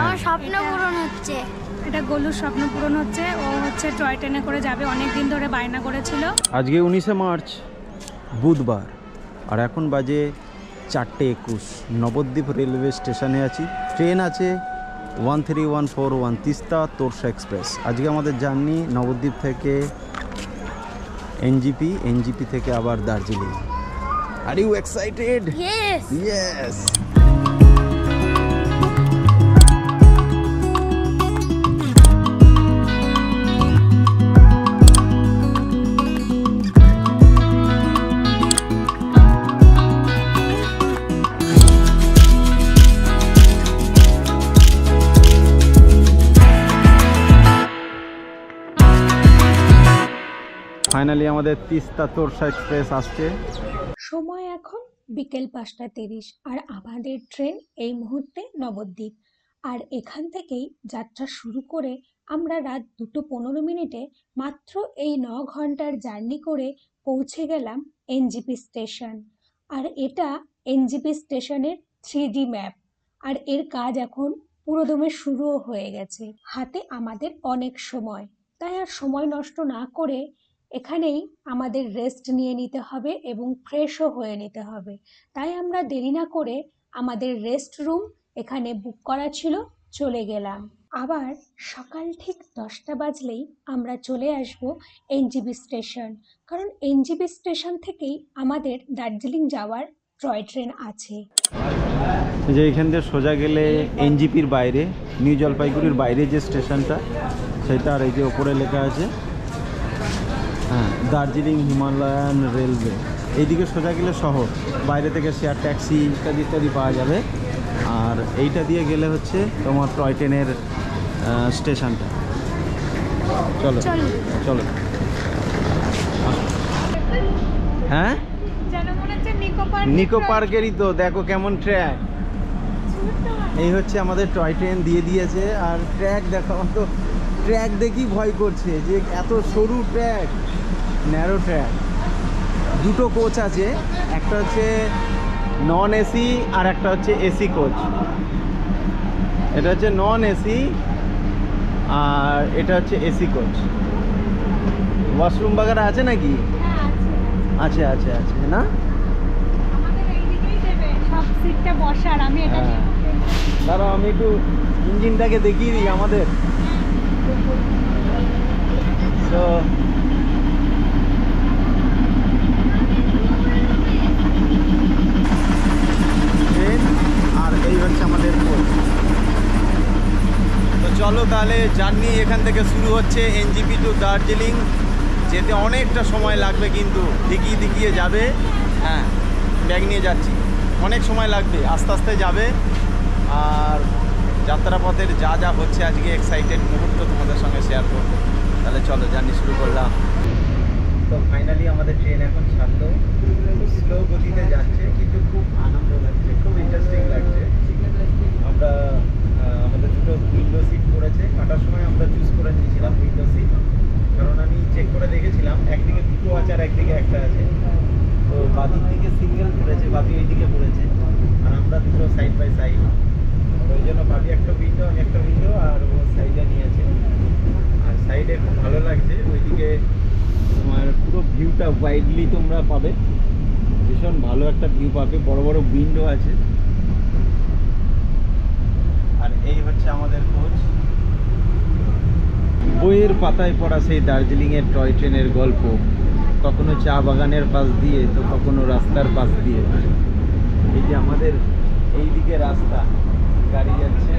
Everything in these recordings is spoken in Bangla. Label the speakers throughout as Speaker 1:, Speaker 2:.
Speaker 1: আমার স্বপ্ন পূরণ হচ্ছে।
Speaker 2: এটা গোলুর স্বপ্ন পূরণ হচ্ছে। ও হচ্ছে টয় ট্রেনে করে যাবে, অনেক দিন ধরে বায়না করেছিল।
Speaker 3: আজকে 19শে মার্চ বুধবার, আর এখন বাজে 4:21। নবদ্বীপ রেলওয়ে স্টেশনে আছি। ট্রেন আছে 13141 তিস্তা তোরসা এক্সপ্রেস। আজকে আমাদের জার্নি নবদ্বীপ থেকে এনজিপি থেকে আবার Darjeeling. Are you excited?
Speaker 1: Yes.
Speaker 3: Yes. Finally আমাদের তিস্তা তোরসা এক্সপ্রেস আসছে।
Speaker 2: সময় এখন বিকেল 5:30 আর আমাদের ট্রেন এই মুহূর্তে নবদ্বীপ। আর এখান থেকেই যাত্রা শুরু করে আমরা রাত 2:15 মাত্র এই 9 ঘন্টার জার্নি করে পৌঁছে গেলাম এনজিপি স্টেশন। আর এটা এনজিপি স্টেশনের 3D ম্যাপ। আর এর কাজ এখন পুরোদমে শুরুও হয়ে গেছে। হাতে আমাদের অনেক সময়, তাই আর সময় নষ্ট না করে এখানেই আমাদের রেস্ট নিয়ে নিতে হবে এবং ফ্রেশও হয়ে নিতে হবে। তাই আমরা দেরি না করে আমাদের রেস্ট রুম এখানে বুক করা ছিল, চলে গেলাম। আবার সকাল ঠিক 10টা বাজলেই আমরা চলে আসব এনজিবি স্টেশন, কারণ এনজিবি স্টেশন থেকেই আমাদের দার্জিলিং যাওয়ার টয় ট্রেন আছে।
Speaker 3: যে এখান থেকে সোজা গেলে এনজিপির বাইরে, নিউ জলপাইগুড়ির বাইরে যে স্টেশনটা সেটা, আর এই যে ওপরে লেখা আছে হ্যাঁ দার্জিলিং হিমালয়ান রেলওয়ে। এইদিকে সোজা গেলে শহর, বাইরে থেকে শেয়ার ট্যাক্সি ইত্যাদি ইত্যাদি পাওয়া যাবে। আর এইটা দিয়ে গেলে হচ্ছে তোমার টয় ট্রেনের স্টেশনটা। চলো চলো। হ্যাঁ নিকো পার্কেরই তো, দেখো কেমন ট্র্যাক। এই হচ্ছে আমাদের টয় ট্রেন দিয়ে দিয়েছে। আর ট্র্যাক দেখো, আমার তো ট্র্যাক দেখি ভয় করছে যে এত সরু ট্র্যাক, ন্যারো ট্র্যাক। দুটো কোচ আছে, একটা হচ্ছে নন এসি আর একটা হচ্ছে এসি কোচ। এটা হচ্ছে নন এসি আর এটা হচ্ছে এসি কোচ। ওয়াশরুম বাগারা আছে নাকি? আছে আছে আছে না? দাঁড়াও আমি একটু ইঞ্জিনটাকে দেখিয়ে দিই আমাদের। তো আর এই হচ্ছে আমাদের কোচ। তো চলো তাহলে জার্নি এখান থেকে শুরু হচ্ছে এনজিপি টু দার্জিলিং। যেতে অনেকটা সময় লাগবে, কিন্তু দিকিয়ে দিকিয়ে যাবে। হ্যাঁ ব্যাগ নিয়ে যাচ্ছি, অনেক সময় লাগবে, আস্তে আস্তে যাবে। আর যাত্রাপথের যা যা হচ্ছে আজকে এক্সাইটেড মুহূর্ত তোমাদের সঙ্গে শেয়ার করবো। তাহলে চলো জার্নি শুরু করলাম। তো ফাইনালি আমাদের ট্রেন এখন ছাড়লো, স্লো গতিতে যাচ্ছে, কিন্তু খুব আনন্দ লাগছে, খুব ইন্টারেস্টিং লাগছে। আমরা আমাদের দুটো উইন্ডো সিট পড়েছে। কাটার সময় আমরা চুজ করে নিয়েছিলাম উইন্ডো সিট, কারণ আমি চেক করে দেখেছিলাম একদিকে দুটো আছে আর একদিকে একটা আছে। তো বাদির দিকে সিঙ্গেল পড়েছে, বাদি ওই দিকে পড়েছে, আর আমরা দুটো সাইড বাই সাইড। ওই জন্য বাদি একটা উইন্ডো, আমি একটা উইন্ডো, আর ও সাইডে নিয়েছে। আর সাইডে খুব ভালো লাগছে, ওইদিকে তোমার পুরো ভিউটা ওয়াইডলি তোমরা পাবে, ভীষণ ভালো একটা ভিউ পাবে, বড় বড় উইন্ডো আছে। আর এই হচ্ছে আমাদের কোচ। বইয়ের পাতায় পড়া সেই দার্জিলিংয়ের টয় ট্রেনের গল্প, কখনো চা বাগানের পাশ দিয়ে তো কখনো রাস্তার পাশ দিয়ে। এই যে আমাদের এই দিকে রাস্তা, গাড়ি যাচ্ছে।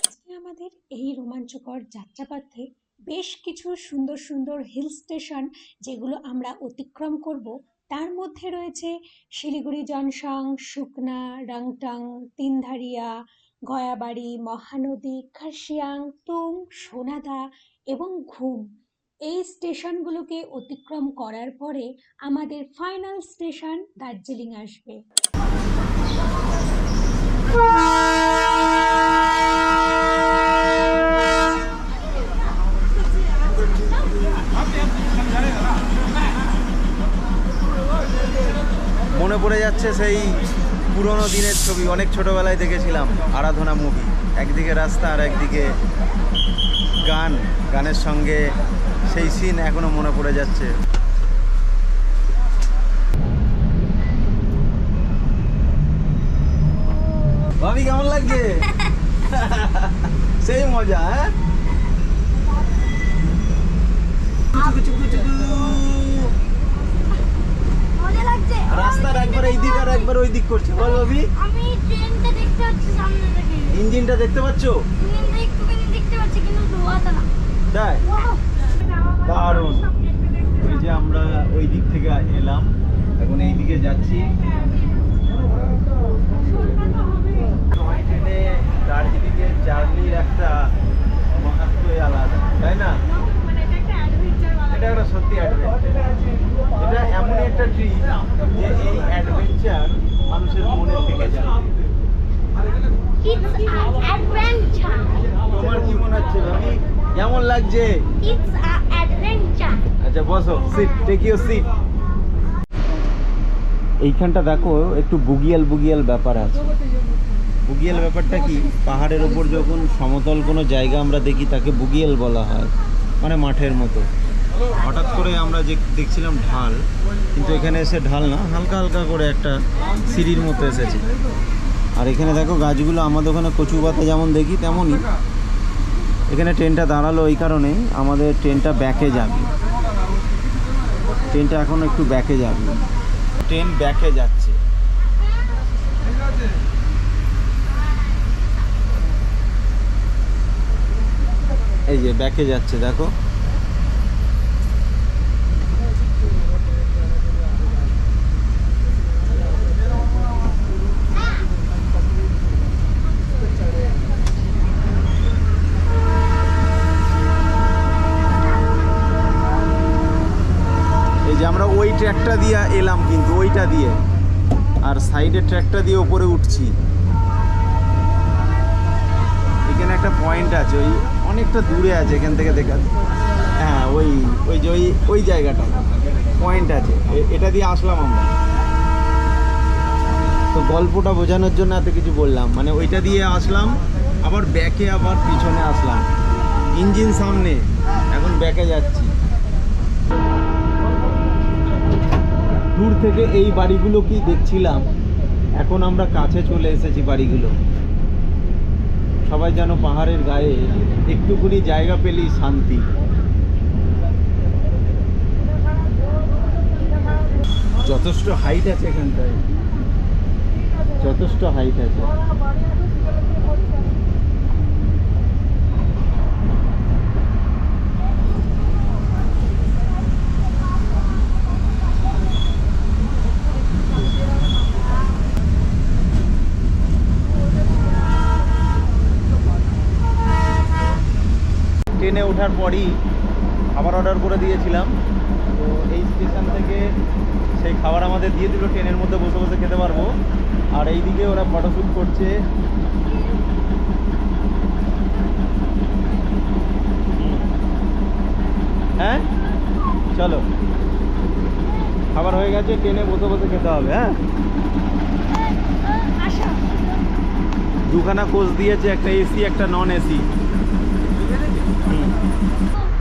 Speaker 2: আজকে আমাদের এই রোমাঞ্চকর যাত্রাপথে বেশ কিছু সুন্দর সুন্দর হিল স্টেশন যেগুলো আমরা অতিক্রম করব। তার মধ্যে রয়েছে শিলিগুড়ি জংশন, সুকনা, রাংটাং, তিনধারিয়া, গয়াবাড়ি, মহানদী, খাসিয়াং, তুং, সোনাদা এবং ঘুম। এই স্টেশনগুলোকে অতিক্রম করার পরে আমাদের ফাইনাল স্টেশন দার্জিলিং আসবে।
Speaker 3: মনে পড়ে যাচ্ছে সেই পুরনো দিনের ছবি, অনেক ছোটবেলায় দেখেছিলাম আরাধনা মুভি। একদিকে রাস্তা আর একদিকে গান, গানের সঙ্গে সেই সিন এখনো মনে পড়ে যাচ্ছে। ভাবি কেমন লাগছে? সেই মজা। হ্যাঁ,
Speaker 1: মজা লাগছে।
Speaker 3: রাস্তার একবার এই দিক আর একবার ওই দিক করছে। বল ভাবি,
Speaker 1: আমি ট্রেনটা দেখতে পাচ্ছি সামনে থেকে।
Speaker 3: ইঞ্জিনটা দেখতে পাচ্ছ?
Speaker 1: ইঞ্জিনটা একটুখানি দেখতে পাচ্ছি কিন্তু ধোঁয়াটা না।
Speaker 3: তাই দারুণ। ওই যে আমরা ওই দিক থেকে এলাম, এখন এই দিকে যাচ্ছি। টয় ট্রেনে দার্জিলিংয়ের জার্নির একটা মাহাত্ম্যই আলাদা, তাই না? এটা একটা সত্যি অ্যাডভেঞ্চার। এটা এমনই একটা ট্রিপ যে এই অ্যাডভেঞ্চার মানুষের মনে থেকে যায়।
Speaker 1: It's an adventure.
Speaker 3: তোমার কি মনে হচ্ছে ভাবি, কেমন লাগছে?
Speaker 1: It's an adventure.
Speaker 3: আচ্ছা বসো, সিট, টেক ইউর সিট। এইখানটা দেখো একটু বুগিয়াল বুগিয়াল ব্যাপার আছে। বুগিয়াল ব্যাপারটা কি, পাহাড়ের ওপর যখন সমতল কোনো জায়গা আমরা দেখি তাকে বুগিয়াল বলা হয়, মানে মাঠের মতো। হঠাৎ করে আমরা যে দেখছিলাম ঢাল, কিন্তু এখানে এসে ঢাল না, হালকা হালকা করে একটা সিঁড়ির মতো এসেছে। আর এখানে দেখো গাছগুলো, আমাদের ওখানে কচু পাতা যেমন দেখি তেমনই এখানে ট্রেনটা দাঁড়ালো। এই কারণে আমাদের ট্রেনটা ব্যাকে যাবে, ট্রেনটা এখন একটু ব্যাকে যাবে, ট্রেন ব্যাকে যাচ্ছে। এই যে ব্যাকে যাচ্ছে দেখো। এই যে আমরা ওই ট্র্যাকটা দিয়ে এলাম, কিন্তু ওইটা দিয়ে, আর সাইডের ট্র্যাকটা দিয়ে ওপরে উঠছি। এখানে একটা পয়েন্ট আছে, ওই অনেকটা দূরে আছে এখান থেকে দেখা। হ্যাঁ, ওই ওই যে ওই জায়গাটা পয়েন্ট আছে, এটা দিয়ে আসলাম আমরা। তো গল্পটা বোঝানোর জন্য এত কিছু বললাম, মানে ওইটা দিয়ে আসলাম, আবার ব্যাকে আবার পিছনে আসলাম। ইঞ্জিন সামনে, এখন ব্যাকে যাচ্ছি। দূর থেকে এই বাড়িগুলো কি দেখছিলাম, এখন আমরা কাছে চলে এসেছি বাড়িগুলো। সবাই যেন পাহাড়ের গায়ে একটুখানি জায়গা পেলেই শান্তি। যথেষ্ট হাইট আছে এখানটায়, যথেষ্ট হাইট আছে। ট্রেনে ওঠার পরই খাবার অর্ডার করে দিয়েছিলাম, তো এই স্টেশন থেকে সেই খাবার আমাদের দিয়ে দিল, ট্রেনের মধ্যে বসে বসে খেতে পারবো। আর এইদিকে ওরা ফটোশ্যুট করছে। হ্যাঁ চলো, খাবার হয়ে গেছে, ট্রেনে বসে বসে খেতে হবে। হ্যাঁ, দুখানা কোচ দিয়েছে, একটা এসি একটা নন এসি।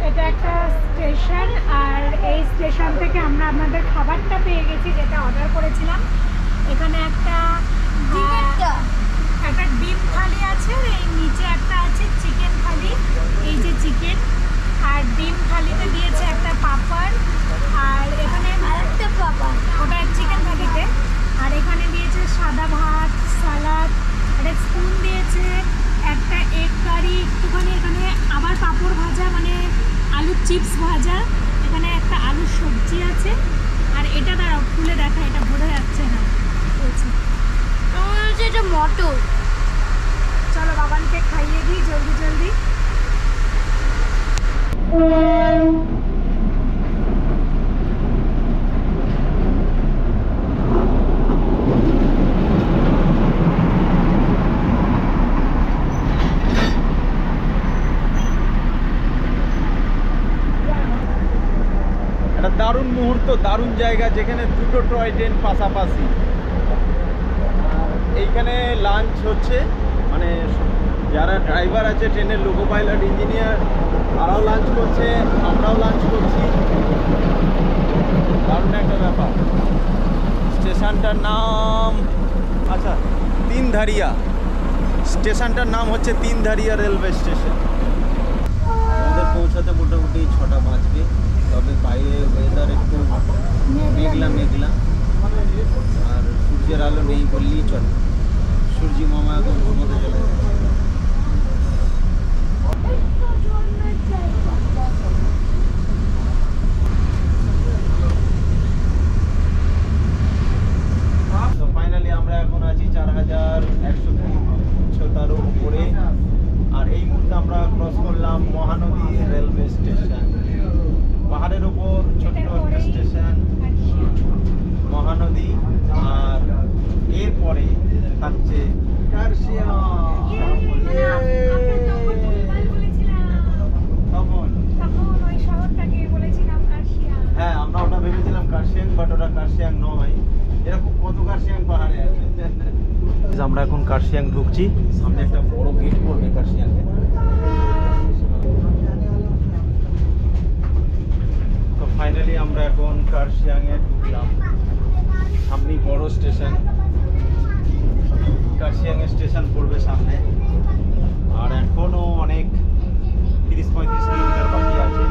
Speaker 2: এটা একটা স্টেশন, আর এই স্টেশন থেকে আমরা আপনাদের খাবারটা পেয়ে গেছি, যেটা অর্ডার করেছিলাম। এখানে একটা ডিম থালি আছে, এই নিচে একটা আছে চিকেন থালি, এই যে চিকেন, আর ডিম থালিতে দিয়েছে একটা পাপড়, আর এখানে
Speaker 1: আরেকটা পাপা,
Speaker 2: ওটা চিকেন থালিতে, আর এখানে দিয়েছে সাদা ভাত, সালাদ, একটা স্পুন দিয়েছে, একটা এগ কারি একটুখানি, এখানে আবার পাঁপড় ভাজা, মানে আলুর চিপস ভাজা, এখানে একটা আলুর সবজি আছে, আর এটা দাঁড়াও খুলে দেখা, এটা বোঝা যাচ্ছে না বলছি।
Speaker 1: আমার হচ্ছে এটা মটর।
Speaker 2: চলো বাবানকে খাইয়ে দিই জলদি জলদি।
Speaker 3: একটা দারুণ মুহূর্ত, দারুণ জায়গা, যেখানে দুটো টয় ট্রেন পাশাপাশি। এইখানে লাঞ্চ হচ্ছে, মানে যারা ড্রাইভার আছে ট্রেনের লোকো পাইলট ইঞ্জিনিয়ার তারাও লাঞ্চ করছে, আমরাও লাঞ্চ করছি। দারুণ একটা ব্যাপার। স্টেশনটার নাম আচ্ছা তিনধারিয়া, স্টেশনটার নাম হচ্ছে তিনধারিয়া রেলওয়ে স্টেশন। আমাদের পৌঁছাতে মোটামুটি 6টা বাজবে, তবে বাইরে ওয়েদার একটু মেঘলা মেঘলা, আর সূর্যের আলো নেই বললেই চলে। সূর্যি মামা এখন ঘুমোতে চলে যায়। তো ফাইনালি আমরা এখন আছি 4100 উচ্চতার উপরে, আর এই মুহূর্তে আমরা ক্রস করলাম মহানদী রেলওয়ে স্টেশন। পাহাড়ের উপর ছোট্ট একটা স্টেশন মহানদী, আর এরপরে থাকছে কার্শিয়াং। হ্যাঁ, আমরা ওটা ভেবেছিলাম কার্শিয়াং, বাট ওটা কার্শিয়াং নয়। এরকম কত কার্শিয়াং পাহাড়ে আছে। আমরা এখন কার্শিয়াং ঢুকছি, সামনে একটা বড় গেট পড়বে কার্শিয়াংয়ে। তো ফাইনালি আমরা এখন কার্শিয়াংয়ে ঢুকলাম। সামনেই বড় স্টেশন, কার্শিয়াংয়ের স্টেশন পড়বে সামনে। আর এখনও অনেক 30-35 কিলোমিটার বাকি আছে।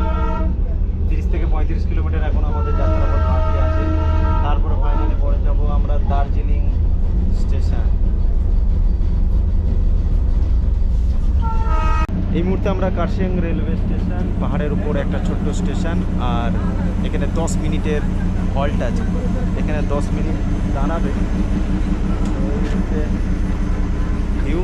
Speaker 3: 30 থেকে 35 কিলোমিটার এখন আমাদের যাত্রাপথ বাকি আছে। তারপরে ফাইনালি পরে যাব আমরা দার্জিলিং স্টেশন। এই মুহূর্তে আমরা কার্শিয়াং রেলওয়ে স্টেশন, পাহাড়ের উপর একটা ছোট্ট স্টেশন, আর এখানে 10 মিনিটের হল্ট আছে। এখানে 10 মিনিট দাঁড়াবে। ভিউ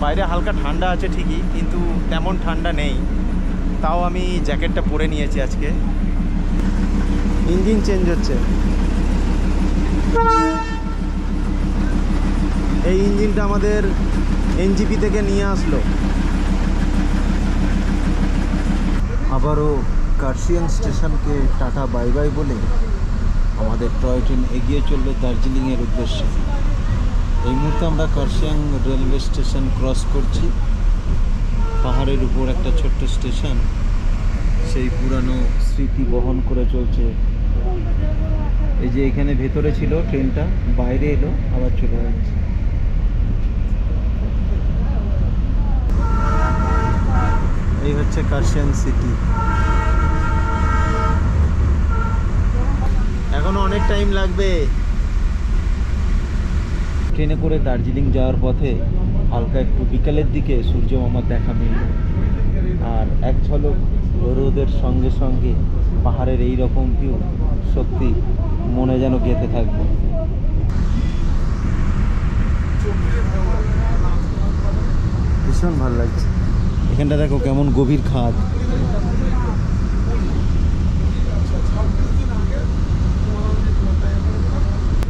Speaker 3: বাইরে হালকা ঠান্ডা আছে ঠিকই, কিন্তু তেমন ঠান্ডা নেই। তাও আমি জ্যাকেটটা পরে নিয়েছি আজকে। ইঞ্জিন চেঞ্জ হচ্ছে। এই ইঞ্জিনটা আমাদের এনজিপি থেকে নিয়ে আসলো। আবারও কার্শিয়াং স্টেশনকে টাটা বাই বাই বলে আমাদের টয় ট্রেন এগিয়ে চললো দার্জিলিংয়ের উদ্দেশ্যে। এই মুহূর্তে আমরা কার্শিয়াং রেলওয়ে স্টেশন ক্রস করছি। পাহাড়ের উপর একটা ছোট্ট স্টেশন, সেই পুরানো স্মৃতি বহন করে চলছে। এই যে এখানে ভেতরে ছিল ট্রেনটা, বাইরে এলো আবার চলে যাচ্ছে। এই হচ্ছে কার্শিয়াং সিটি। এখনো অনেক টাইম লাগবে। ট্রেনে করে দার্জিলিং যাওয়ার পথে হালকা একটু বিকালের দিকে সূর্য মামার দেখা মিলল, আর এক ঝলক রোদের সঙ্গে সঙ্গে পাহাড়ের এই রকম ভিউ সত্যি মনে যেন গেঁথে থাকবে। ভীষণ ভালো লাগছে। এখানটা দেখো কেমন গভীর খাদ।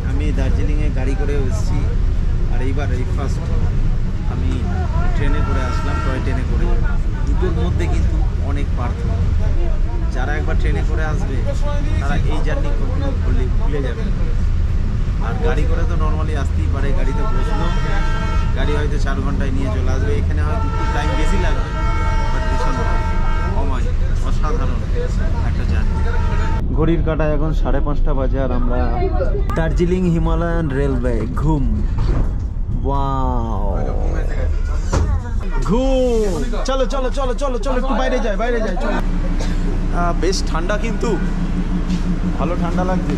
Speaker 3: আমি দার্জিলিংয়ে গাড়ি করে এসেছি, আর এইবার এই ফার্স্ট আমি ট্রেনে করে আসলাম, টয় ট্রেনে করে। দুটোর মধ্যে কিন্তু অনেক পার্থক্য। যারা একবার ট্রেনে করে আসবে তারা এই জার্নি কখনো ভুলে যাবে। আর গাড়ি করে তো নর্মালি আসতেই পারে, গাড়িতে বসলো, গাড়ি হয়তো 4 ঘন্টায় নিয়ে চলে আসবে। এখানে হয়তো একটু টাইম বেশি লাগবে, বাট ভীষণ সময় অসাধারণ একটা জার্নি। ঘড়ির কাঁটায় এখন 5:30 বাজে, আর আমরা দার্জিলিং হিমালয়ান রেলওয়ে ঘুম। ওয়াও, ঘুম। চলো চলো চলো চলো চলো, একটু বাইরে যাই, বাইরে যাই, চলো। বেশ ঠান্ডা, কিন্তু ভালো ঠান্ডা লাগছে।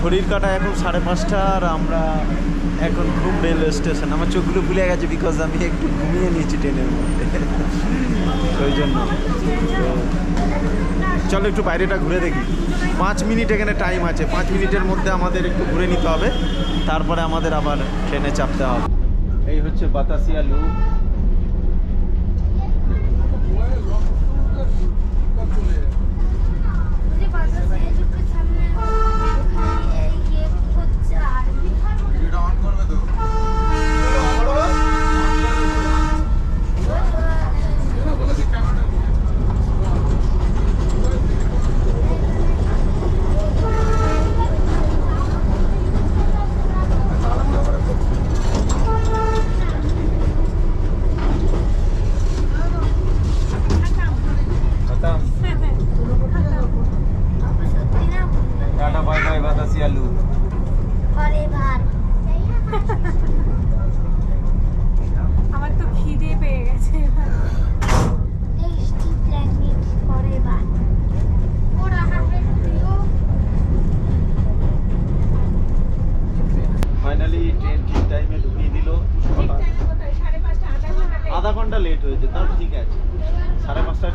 Speaker 3: ঘড়ির কাঁটা এখন 5:30, আর আমরা এখন ঘুম রেলওয়ে স্টেশন। আমার চোখগুলো ভুলে গেছে, বিকজ আমি একটু ঘুমিয়ে নিয়েছি ট্রেনের মধ্যে, ওই জন্য। চলো একটু বাইরেটা ঘুরে দেখি। 5 মিনিট এখানে টাইম আছে। 5 মিনিটের মধ্যে আমাদের একটু ঘুরে নিতে হবে, তারপরে আমাদের আবার ট্রেনে চাপতে হবে। এই হচ্ছে বাতাসিয়া লুপ।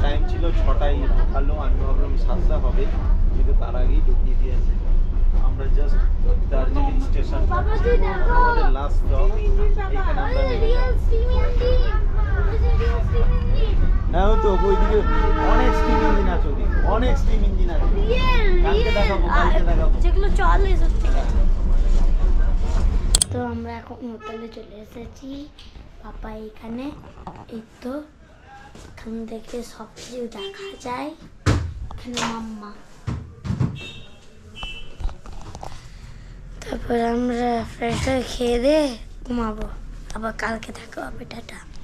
Speaker 3: টাইম ছিল 6টায় ঢোকালো, আমি ভাবলাম 7টা হবে, কিন্তু তার আগেই ঢুকিয়ে দিয়েছে। আমরা জাস্ট দার্জিলিং স্টেশন,
Speaker 1: বাবা তুই দেখো
Speaker 3: আমাদের লাস্ট স্টপ, এখানে আমরা নেমে
Speaker 1: রিয়েল
Speaker 3: যাব।
Speaker 1: Steam engine real steam engine
Speaker 3: হ্যাঁ তো ওইদিকে অনেক স্টিম ইঞ্জিন আছে, ওদিকে অনেক স্টিম ইঞ্জিন আছে। কালকে দেখাবো, কালকে দেখাবো।
Speaker 1: যেগুলো চলে সত্যি। তো আমরা এখন হোটেলে চলে এসেছি, পাপা এখানে, এই তো এখান থেকে সব কিছু দেখা যায়, এখানে মাম্মা। তারপর আমরা ফ্রেশ হয়ে খেয়ে দিয়ে ঘুমাবো, আবার কালকে দেখা হবে, টাটা।